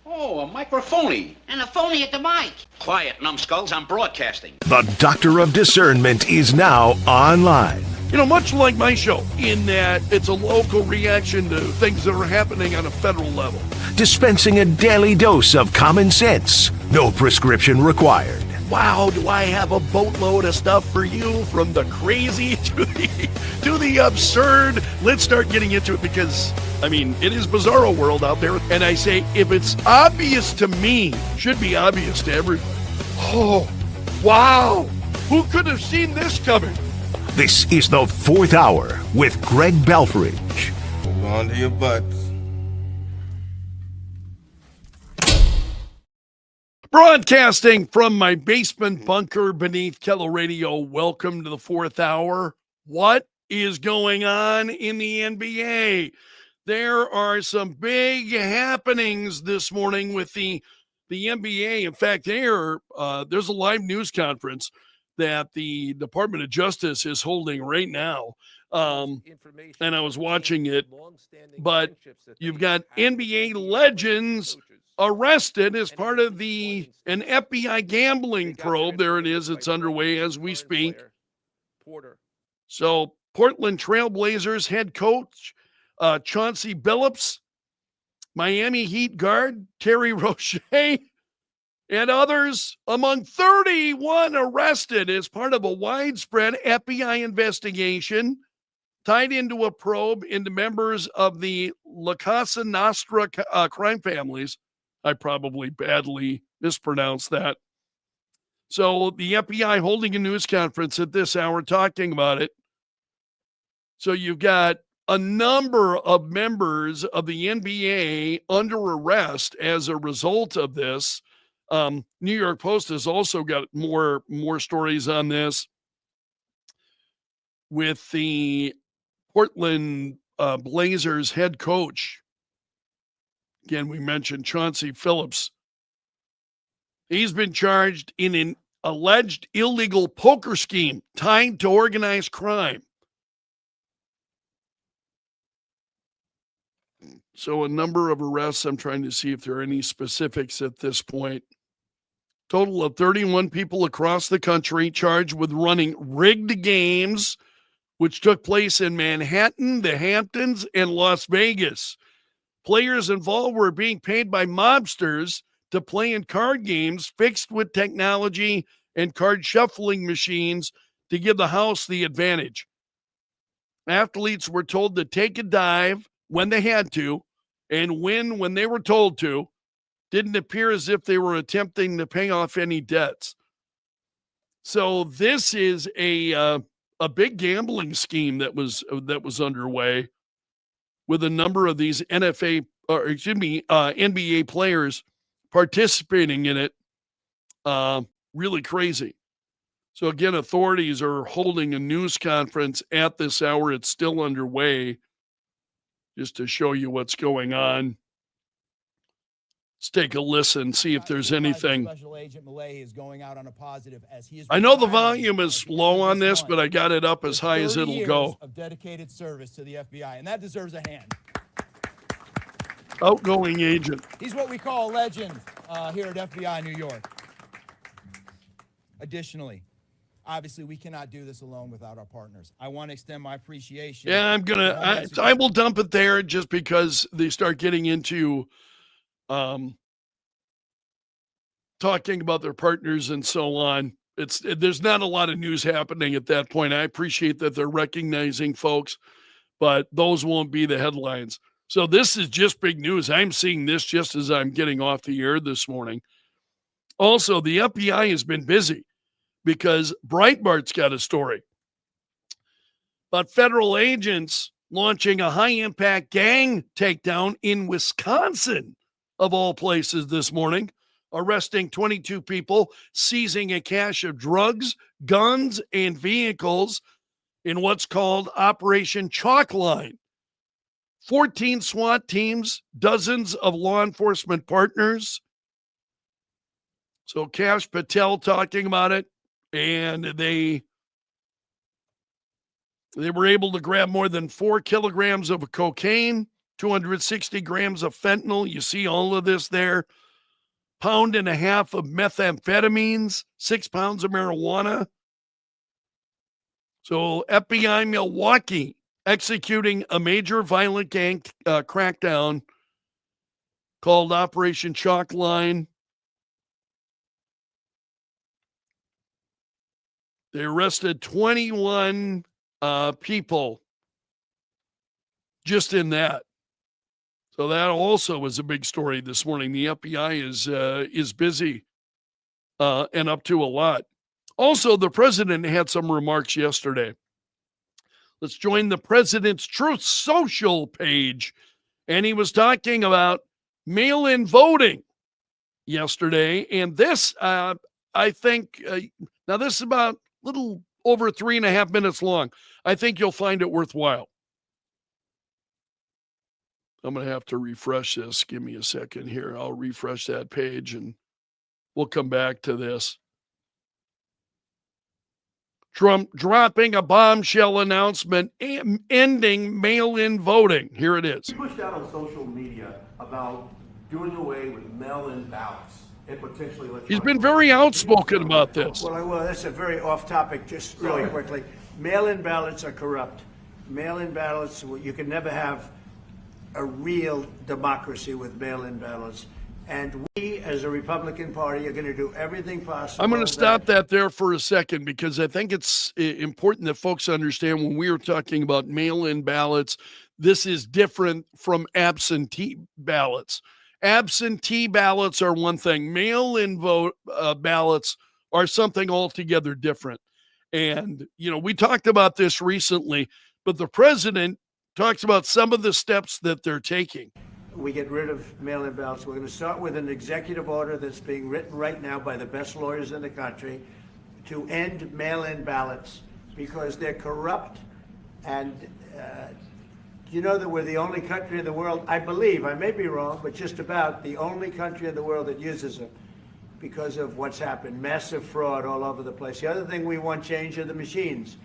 Oh, a microphony. And a phony at the mic. Quiet, numbskulls, I'm broadcasting. The Doctor of Discernment is now online. You know, much like my show, in that it's a local reaction to things that are happening on a federal level. Dispensing a daily dose of common sense. No prescription required. Wow, do I have a boatload of stuff for you, from the crazy to the absurd. Let's start getting into it because, I mean, it is bizarro world out there. And I say, if it's obvious to me, it should be obvious to everybody. Oh, wow. Who could have seen this coming? This is the Fourth Hour with Greg Belfrage. Hold on to your butts. Broadcasting from my basement bunker beneath Kello Radio. Welcome to the Fourth Hour. What is going on in the NBA? There are some big happenings this morning with the NBA. In fact, there's a live news conference that the Department of Justice is holding right now. And I was watching it, but you've got NBA legends arrested as part of an FBI gambling probe. There it is. It's underway as we speak. So Portland Trailblazers head coach Chauncey Billups, Miami Heat guard Terry Rocher, and others among 31 arrested as part of a widespread FBI investigation tied into a probe into members of the La Casa Nostra crime families. I probably badly mispronounced that. So the FBI holding a news conference at this hour talking about it. So you've got a number of members of the NBA under arrest as a result of this. New York Post has also got more stories on this with the Portland Blazers head coach. Again, we mentioned Chauncey Billups. He's been charged in an alleged illegal poker scheme tied to organized crime. So a number of arrests. I'm trying to see if there are any specifics at this point. Total of 31 people across the country charged with running rigged games, which took place in Manhattan, the Hamptons, and Las Vegas. Players involved were being paid by mobsters to play in card games fixed with technology and card shuffling machines to give the house the advantage. Athletes were told to take a dive when they had to and win when they were told to. Didn't appear as if they were attempting to pay off any debts. So this is a big gambling scheme that was underway, with a number of these NBA players participating in it. Really crazy. So again, authorities are holding a news conference at this hour. It's still underway, just to show you what's going on. Let's take a listen, see if there's anything. Special Agent Millay is going out on a positive as he is. I know the volume is low on this, but I got it up as high as it'll go. Of dedicated service to the FBI, and that deserves a hand. Outgoing agent. He's what we call a legend here at FBI New York. Additionally, obviously, we cannot do this alone without our partners. I want to extend my appreciation. Yeah, I will dump it there just because they start getting into talking about their partners and so on. There's not a lot of news happening at that point. I appreciate that they're recognizing folks, but those won't be the headlines. So this is just big news. I'm seeing this just as I'm getting off the air this morning. Also, the FBI has been busy because Breitbart's got a story about federal agents launching a high-impact gang takedown in Wisconsin, of all places, this morning, arresting 22 people, seizing a cache of drugs, guns, and vehicles in what's called Operation Chalkline. 14 SWAT teams, dozens of law enforcement partners. So Kash Patel talking about it, and they were able to grab more than 4 kilograms of cocaine, 260 grams of fentanyl. You see all of this there. 1.5 pounds of methamphetamines, 6 pounds of marijuana. So FBI Milwaukee executing a major violent gang crackdown called Operation Chalk Line. They arrested 21 people just in that. So that also was a big story this morning. The FBI is busy and up to a lot. Also, the president had some remarks yesterday. Let's join the president's Truth Social page. And he was talking about mail-in voting yesterday. And this, I think, now this is about a little over 3.5 minutes long. I think you'll find it worthwhile. I'm going to have to refresh this. Give me a second here. I'll refresh that page and we'll come back to this. Trump dropping a bombshell announcement ending mail-in voting. Here it is. He pushed out on social media about doing away with mail-in ballots and potentially electronic. He's been very outspoken about this. Well, that's a very off-topic, just really quickly. Mail-in ballots are corrupt. Mail-in ballots, you can never have a real democracy with mail-in ballots. And we, as a Republican Party, are going to do everything possible. I'm going to stop that there for a second because I think it's important that folks understand when we are talking about mail-in ballots, this is different from absentee ballots. Absentee ballots are one thing. Mail-in vote ballots are something altogether different. And, you know, we talked about this recently, but the president talks about some of the steps that they're taking. We get rid of mail-in ballots. We're going to start with an executive order that's being written right now by the best lawyers in the country to end mail-in ballots because they're corrupt. And you know that we're the only country in the world, I believe, I may be wrong, but just about the only country in the world that uses them because of what's happened. Massive fraud all over the place. The other thing we want change are the machines.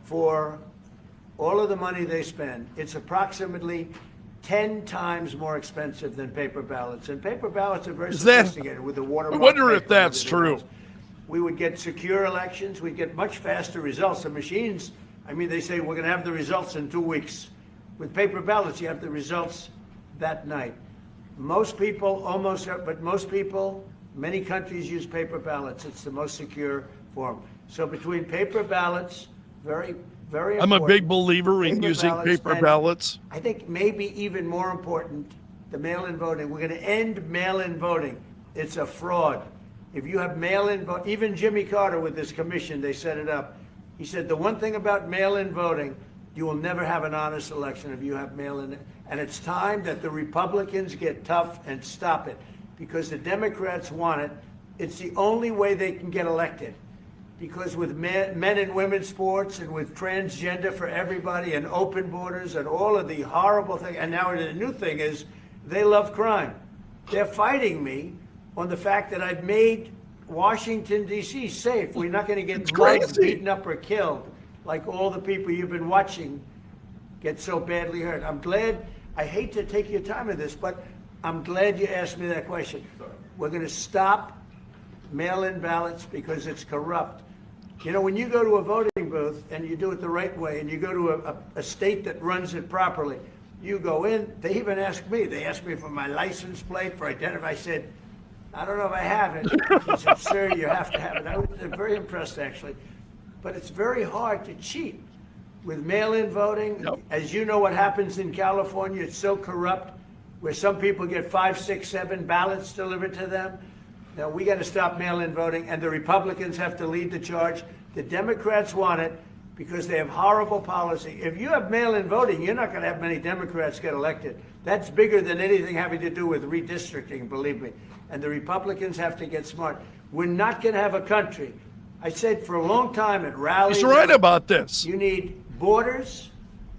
For all of the money they spend, it's approximately 10 times more expensive than paper ballots. And paper ballots are very sophisticated with the watermark. I wonder if that's true. We would get secure elections. We'd get much faster results. The machines, I mean, they say we're going to have the results in 2 weeks. With paper ballots, you have the results that night. Most people, many countries use paper ballots. It's the most secure form. So between paper ballots, very I'm a big believer in using paper ballots. I think maybe even more important, the mail-in voting. We're going to end mail-in voting. It's a fraud. If you have mail-in vote, even Jimmy Carter with this commission, they set it up. He said the one thing about mail-in voting, you will never have an honest election if you have mail-in. And it's time that the Republicans get tough and stop it because the Democrats want it. It's the only way they can get elected. Because with men and women's sports and with transgender for everybody and open borders and all of the horrible things, and now the new thing is they love crime. They're fighting me on the fact that I've made Washington, D.C. safe. We're not going to get mugged, beaten up, or killed like all the people you've been watching get so badly hurt. I'm glad, I hate to take your time with this, but I'm glad you asked me that question. We're going to stop mail-in ballots because it's corrupt. You know, when you go to a voting booth and you do it the right way and you go to a state that runs it properly, you go in, they even ask me, they asked me for my license plate, for identity. I said, I don't know if I have it. He said, sir, you have to have it. I was very impressed, actually. But it's very hard to cheat with mail-in voting. Yep. As you know what happens in California, it's so corrupt, where some people get 5, 6, 7 ballots delivered to them. Now, we got to stop mail-in voting, and the Republicans have to lead the charge. The Democrats want it because they have horrible policy. If you have mail-in voting, you're not going to have many Democrats get elected. That's bigger than anything having to do with redistricting, believe me. And the Republicans have to get smart. We're not going to have a country. I said for a long time at rallies. He's right about this. You need borders,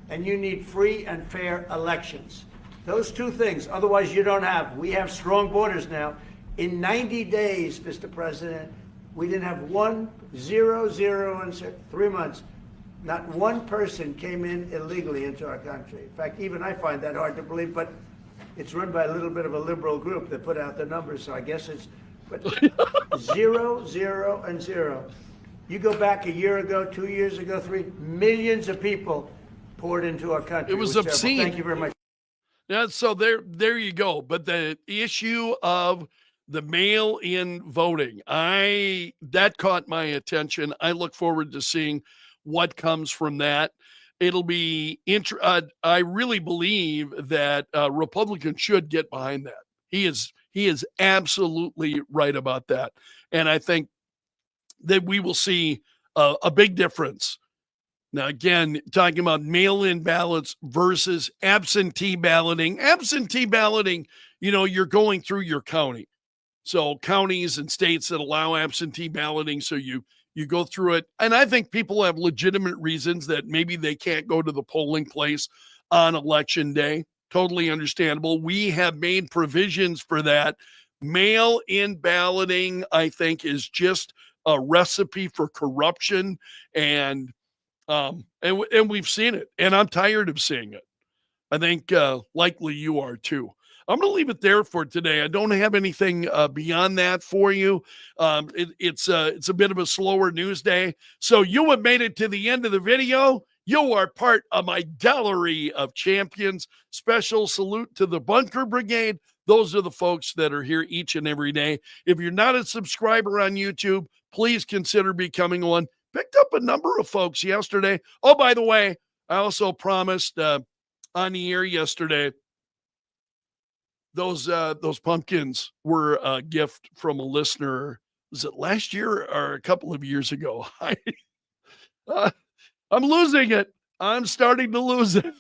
and you need free and fair elections. Those two things. Otherwise, you don't have. We have strong borders now. In 90 days, Mr. President, we didn't have 1, 0, 0, and 3 months. Not one person came in illegally into our country. In fact, even I find that hard to believe, but it's run by a little bit of a liberal group that put out the numbers, so I guess it's, but 0, 0, and 0. You go back a year ago, 2 years ago, millions of people poured into our country. It was terrible. obscene. Thank you very much. Yeah, so there you go. But the issue of the mail-in voting, that caught my attention. I look forward to seeing what comes from that. It'll be I really believe that Republicans should get behind that. He is absolutely right about that, and I think that we will see a big difference. Now, again, talking about mail-in ballots versus absentee balloting. Absentee balloting, you're going through your county. So counties and states that allow absentee balloting, so you go through it. And I think people have legitimate reasons that maybe they can't go to the polling place on election day. Totally understandable. We have made provisions for that. Mail-in balloting, I think, is just a recipe for corruption, and we've seen it, and I'm tired of seeing it. I think likely you are too. I'm going to leave it there for today. I don't have anything beyond that for you. It's a bit of a slower news day. So you have made it to the end of the video. You are part of my gallery of champions. Special salute to the Bunker Brigade. Those are the folks that are here each and every day. If you're not a subscriber on YouTube, please consider becoming one. Picked up a number of folks yesterday. Oh, by the way, I also promised on the air yesterday, those pumpkins were a gift from a listener. Was it last year or a couple of years ago? I'm losing it. I'm starting to lose it.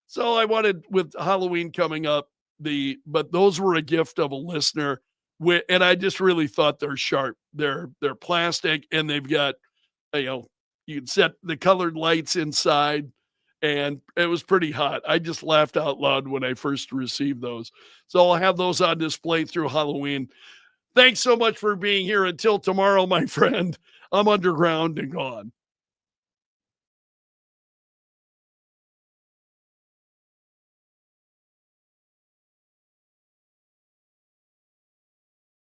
So I wanted, with Halloween coming up, but those were a gift of a listener, and I just really thought they're sharp. They're plastic, and they've got, you can set the colored lights inside, and it was pretty hot. I just laughed out loud when I first received those. So I'll have those on display through Halloween. Thanks so much for being here. Until tomorrow, my friend, I'm underground and gone.